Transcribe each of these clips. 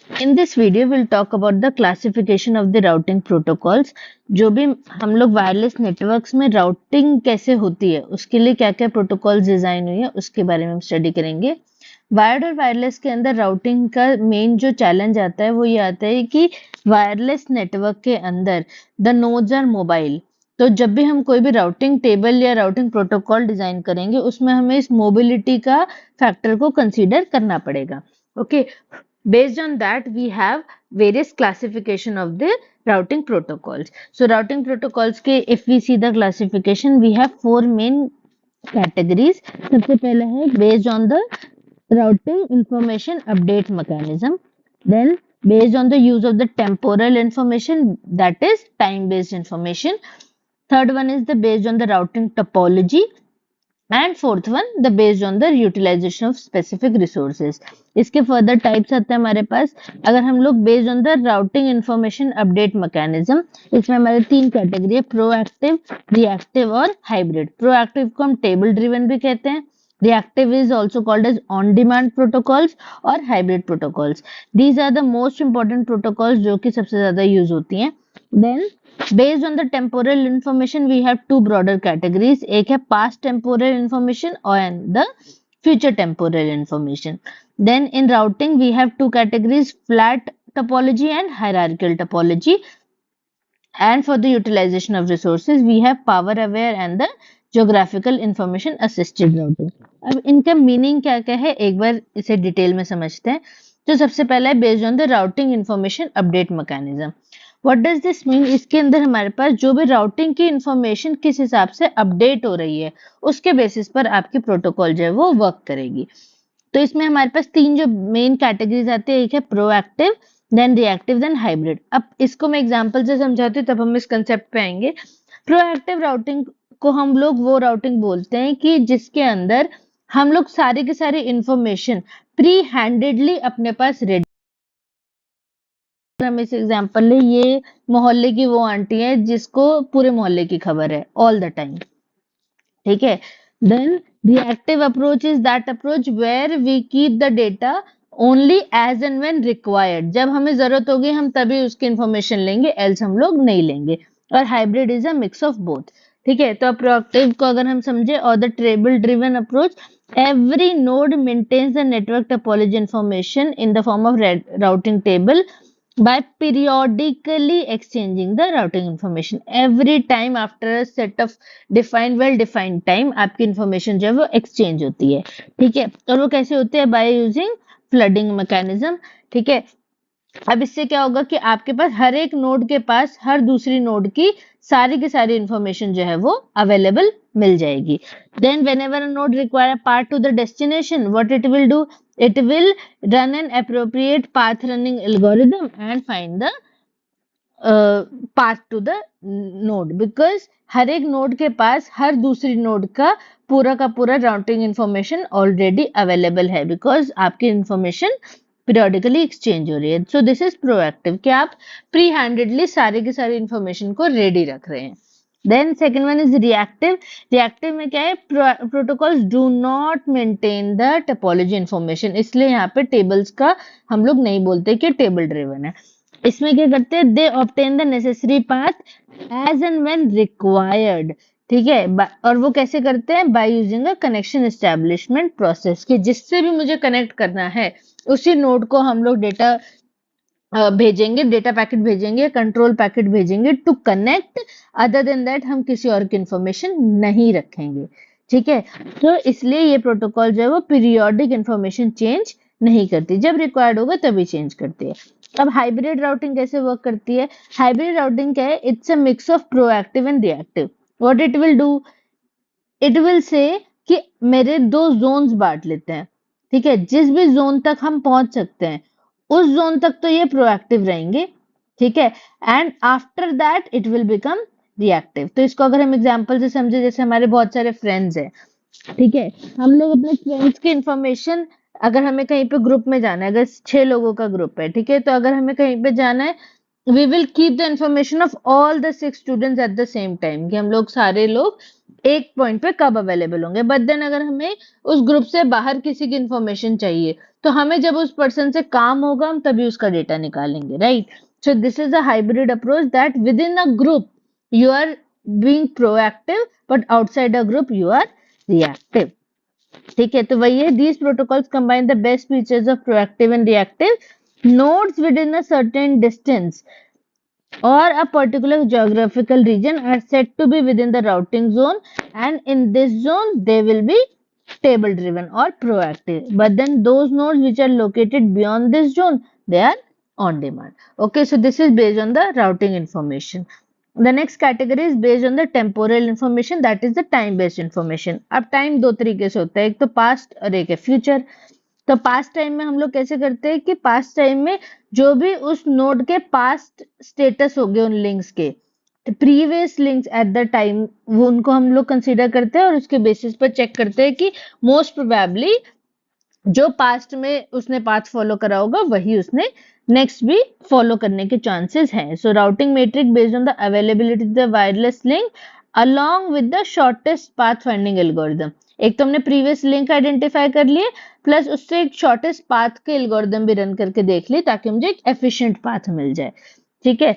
In this video, we'll talk about the classification of the routing protocols. जो भी हम लोग वायरलेस नेटवर्क्स में राउटिंग कैसे होती है, उसके लिए क्या क्या प्रोटोकॉल्स डिजाइन हुई है, उसके बारे में हम स्टडी करेंगे। वायर्ड और वायरलेस के अंदर राउटिंग का मेन जो चैलेंज आता है वो ये आता है कि वायरलेस नेटवर्क के अंदर द नोड्स आर मोबाइल। तो जब भी हम कोई भी राउटिंग टेबल या राउटिंग प्रोटोकॉल डिजाइन करेंगे, उसमें हमें इस मोबिलिटी का फैक्टर को कंसीडर करना पड़ेगा। Okay, based on that we have various classification of the routing protocols. So routing protocols के if we see the classification, we have four main categories. सबसे पहला है based on the routing information update mechanism, then based on the use of the temporal information, that is time based information. Third one is the based on the routing topology, and fourth one the based on the utilization of specific resources. इसके further types आते हैं हमारे पास। अगर हम लोग based on the routing information update mechanism, इसमें हमारे तीन कैटेगरी है, प्रोएक्टिव, रिएक्टिव और हाइब्रिड। प्रोएक्टिव को हम टेबल ड्रिवन भी कहते हैं, reactive is also called as on demand protocols और hybrid protocols. These are the most important protocols जो कि सबसे ज्यादा यूज होती हैं। Then based on the temporal information we have two broader categories, एक है past temporal information and the future temporal information. Then in routing we have two categories, flat topology and hierarchical topology. And for the utilization of resources we have power aware and the geographical information assisted routing. अब इनका meaning क्या क्या है एक बार इसे detail में समझते हैं। तो सबसे पहला है based on the routing information update mechanism. What does this mean? इसके अंदर हमारे पास जो भी राउटिंग की इंफॉर्मेशन किस हिसाब से अपडेट हो रही है, उसके बेसिस पर आपकी प्रोटोकॉल जो है वो वर्क करेगी। तो इसमें हमारे पास तीन जो मेन कैटेगरीज आती है, एक है proactive, then reactive, then hybrid. अब इसको मैं एग्जांपल से समझाती हूँ तब हम इस कंसेप्ट पे आएंगे। प्रोएक्टिव राउटिंग को हम लोग वो राउटिंग बोलते हैं कि जिसके अंदर हम लोग सारी की सारी इंफॉर्मेशन प्री हैंडेडली अपने पास रेडी। हम इस एग्जांपल ले, ये मोहल्ले की वो आंटी है जिसको पूरे मोहल्ले की खबर है ऑल द टाइम, ठीक है। Then reactive approach is that approach where we keep the data only as and when required. जब हमें जरूरत होगी हम तभी उसकी इंफॉर्मेशन लेंगे, एल्स हम लोग नहीं लेंगे। और hybrid is a mix of both, ठीक है। तो प्रोएक्टिव को अगर हम समझे, और the table driven approach, every node maintains the network topology information in the form of routing table by periodically exchanging the routing information every time after a set of well defined time आपकी information जो है वो exchange होती है, ठीक है। और वो कैसे होती है? by using flooding mechanism, ठीक है। अब इससे क्या होगा कि आपके पास हर एक नोड के पास हर दूसरी नोड की सारी इंफॉर्मेशन जो है वो अवेलेबल मिल जाएगी। Then whenever a node require path to the destination, what it will do, it will run an appropriate path running algorithm and find the path to the node, because हर एक node के पास हर दूसरी node का पूरा routing information already available है, because आपकी information periodically exchange हो रही है। सो दिस इज प्रोएक्टिव कि आप प्री हैंडेडली सारी की सारी इंफॉर्मेशन को रेडी रख रहे हैं। Then second one is reactive. Reactive में क्या है? Protocols do not maintain the topology information, इसलिए यहाँ पे टेबल्स का हम लोग नहीं बोलते कि टेबल ड्रिवन है। इसमें क्या करते हैं? They obtain the necessary path as and when required, ठीक है। और वो कैसे करते हैं? By using a connection establishment process, कि जिससे भी मुझे कनेक्ट करना है उसी नोड को हम लोग डेटा भेजेंगे, डेटा पैकेट भेजेंगे, कंट्रोल पैकेट भेजेंगे to connect. Other than that हम किसी और की इंफॉर्मेशन नहीं रखेंगे, ठीक है। तो इसलिए ये प्रोटोकॉल जो है वो पीरियोडिक इंफॉर्मेशन चेंज नहीं करती, जब रिक्वायर्ड होगा तभी चेंज करती है। अब हाइब्रिड राउटिंग कैसे वर्क करती है? हाइब्रिड राउटिंग क्या है? It's a mix of proactive and reactive. What it will do, it will say कि मेरे दो जोन्स बांट लेते हैं, ठीक है। जिस भी जोन तक हम पहुंच सकते हैं उस जोन तक तो ये प्रोएक्टिव रहेंगे, ठीक है। And after that it will become reactive. तो इसको अगर हम एग्जांपल से समझे, जैसे हमारे बहुत सारे फ्रेंड्स हैं, ठीक है। हम लोग अपने फ्रेंड्स की इंफॉर्मेशन, अगर हमें कहीं पे ग्रुप में जाना है, अगर 6 लोगों का ग्रुप है, ठीक है, तो अगर हमें कहीं पे जाना है, we will keep the information of all the 6 students at the same time, कि हम लोग सारे लोग एक पॉइंट पे कब अवेलेबल होंगे, बट देन अगर हमें उस ग्रुप से बाहर किसी की इंफॉर्मेशन चाहिए तो हमें जब उस पर्सन से काम होगा हम तभी उसका डेटा निकालेंगे, right? So this is a hybrid approach that within a group you are being proactive but outside a group you are reactive. ठीक है, तो वही है, these protocols combine the best features of proactive and reactive nodes within a certain distance or a particular geographical region are said to be within the routing zone, and in this zone they will be table driven or proactive, but then those nodes which are located beyond this zone they are on demand. Okay, so this is based on the routing information. The next category is based on the temporal information, that is the time based information. अब time दो तरीके से होता है, एक तो past और एक है future. तो पास्ट टाइम में हम लोग कैसे करते हैं कि पास्ट टाइम में जो भी उस नोड के पास्ट स्टेटस हो गए उन लिंक्स के, previous links at the time, वो उनको हम लोग कंसीडर करते हैं और उसके बेसिस पर चेक करते हैं कि मोस्ट प्रोबेबली जो पास्ट में उसने पाथ फॉलो करा होगा वही उसने नेक्स्ट भी फॉलो करने के चांसेस हैं. So routing matrix based on the availability of the wireless link along with the shortest path finding algorithm. एक तो हमने प्रीवियस लिंक आइडेंटिफाई कर लिए, प्लस उससे एक शॉर्टेस्ट पाथ के एल्गोरिथम भी रन करके देख ली ताकि मुझे एक एफिशिएंट पाथ मिल जाए. ठीक है,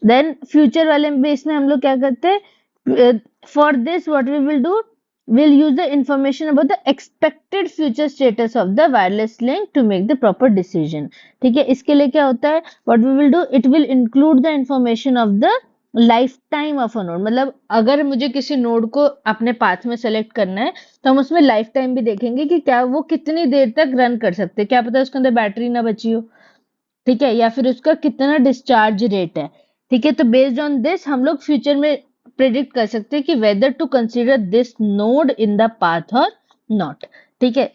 देन फ्यूचर वाले बेस में हम लोग क्या करते हैं, for this what we will do, we'll use the information about the expected future status of the wireless link to make the proper decision. ठीक है, इसके लिए क्या होता है, what we will do, it will include the information of the life time of a node. मतलब अगर मुझे किसी नोड को अपने पाथ में सेलेक्ट करना है तो हम उसमें लाइफ टाइम भी देखेंगे कि क्या वो कितनी देर तक रन कर सकते हैं, क्या पता उसके अंदर बैटरी ना बची हो, ठीक है, या फिर उसका कितना डिस्चार्ज रेट है. ठीक है, तो बेस्ड ऑन दिस हम लोग फ्यूचर में प्रेडिक्ट कर सकते हैं कि whether to consider this node in the path और नॉट. ठीक है,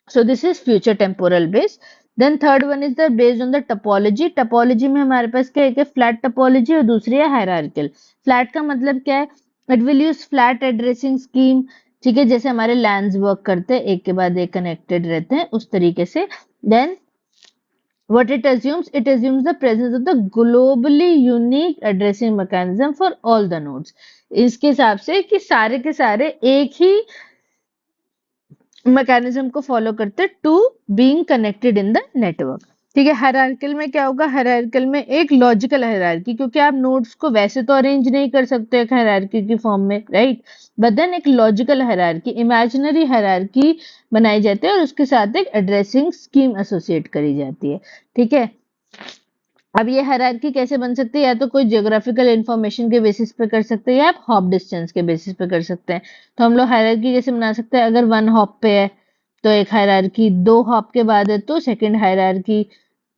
so this is future temporal base. Then third one is the based on the topology. Topology में हमारे पास क्या है, फ्लैट टपोलॉजी और दूसरी है हायरार्किकल. फ्लैट का मतलब क्या है, it will use flat addressing scheme. ठीक है, जैसे हमारे लैंड्स वर्क करते हैं, एक के बाद एक कनेक्टेड रहते हैं उस तरीके से. Then what it assumes the presence of the globally unique addressing mechanism for all the nodes. इसके हिसाब से कि सारे के सारे एक ही मैकेनिज्म को फॉलो करते to being connected in the network. ठीक है, हायरार्किकल में क्या होगा, हायरार्किकल में एक लॉजिकल हायरार्की, क्योंकि आप नोड्स को वैसे तो अरेंज नहीं कर सकते एक हायरार्की की फॉर्म में, राइट, बट देन एक लॉजिकल हायरार्की, इमेजिनरी हायरार्की बनाई जाती है और उसके साथ एक एड्रेसिंग स्कीम एसोसिएट करी जाती है. ठीक है, अब ये हायरार्की कैसे बन सकती है, या तो कोई जियोग्राफिकल इंफॉर्मेशन के बेसिस पे कर सकते हैं या आप हॉप डिस्टेंस के बेसिस पे कर सकते हैं. तो हम लोग हायरार्की कैसे बना सकते हैं, अगर 1 हॉप पे है तो एक हायरार्की, 2 हॉप के बाद है तो सेकंड हायरार्की,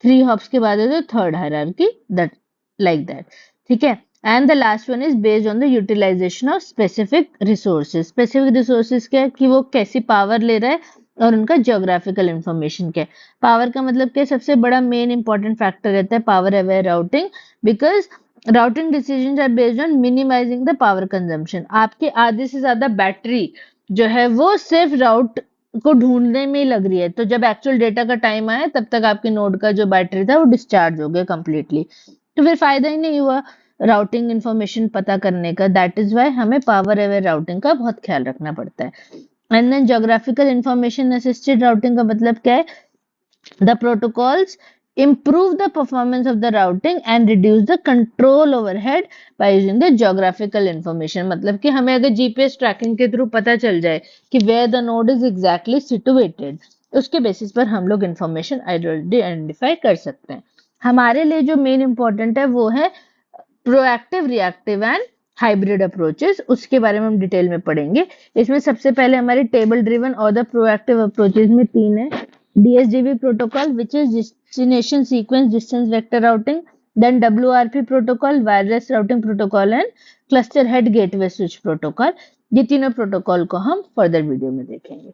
3 हॉप्स के बाद है तो third hierarchy, that like that. ठीक है, and the last one is based on the utilization of specific resources. Specific resources क्या है कि वो कैसी पावर ले रहा है और उनका जियोग्राफिकल इंफॉर्मेशन क्या है. पावर का मतलब क्या, सबसे बड़ा मेन इंपॉर्टेंट फैक्टर रहता है power aware routing, because routing decisions are based on minimizing the power consumption. आपके आधे से ज्यादा बैटरी जो है वो सिर्फ राउट को ढूंढने में ही लग रही है, तो जब एक्चुअल डेटा का टाइम आया तब तक आपके नोड का जो बैटरी था वो डिस्चार्ज हो गया कंप्लीटली, तो फिर फायदा ही नहीं हुआ राउटिंग इंफॉर्मेशन पता करने का. दैट इज वाई हमें पावर अवेयर राउटिंग का बहुत ख्याल रखना पड़ता है. And then geographical information assisted routing का मतलब क्या है, the protocols improve the performance of the routing and reduce the control overhead by using the geographical information. मतलब कि हमें अगर जीपीएस ट्रैकिंग के थ्रू पता चल जाए कि where the node is exactly situated, उसके बेसिस पर हम लोग इंफॉर्मेशन आइडेंटिफाई कर सकते हैं. हमारे लिए जो मेन इंपॉर्टेंट है वो है proactive, reactive and hybrid approaches. उसके बारे में हम डिटेल में पढ़ेंगे. इसमें सबसे पहले हमारे टेबल ड्रिवन और द प्रोएक्टिव अप्रोचेस में 3 है. DSGV protocol, which is destination sequence distance vector routing, then WRP protocol, wireless routing protocol and cluster head gateway switch protocol. ये तीनों प्रोटोकॉल को हम फर्दर वीडियो में देखेंगे.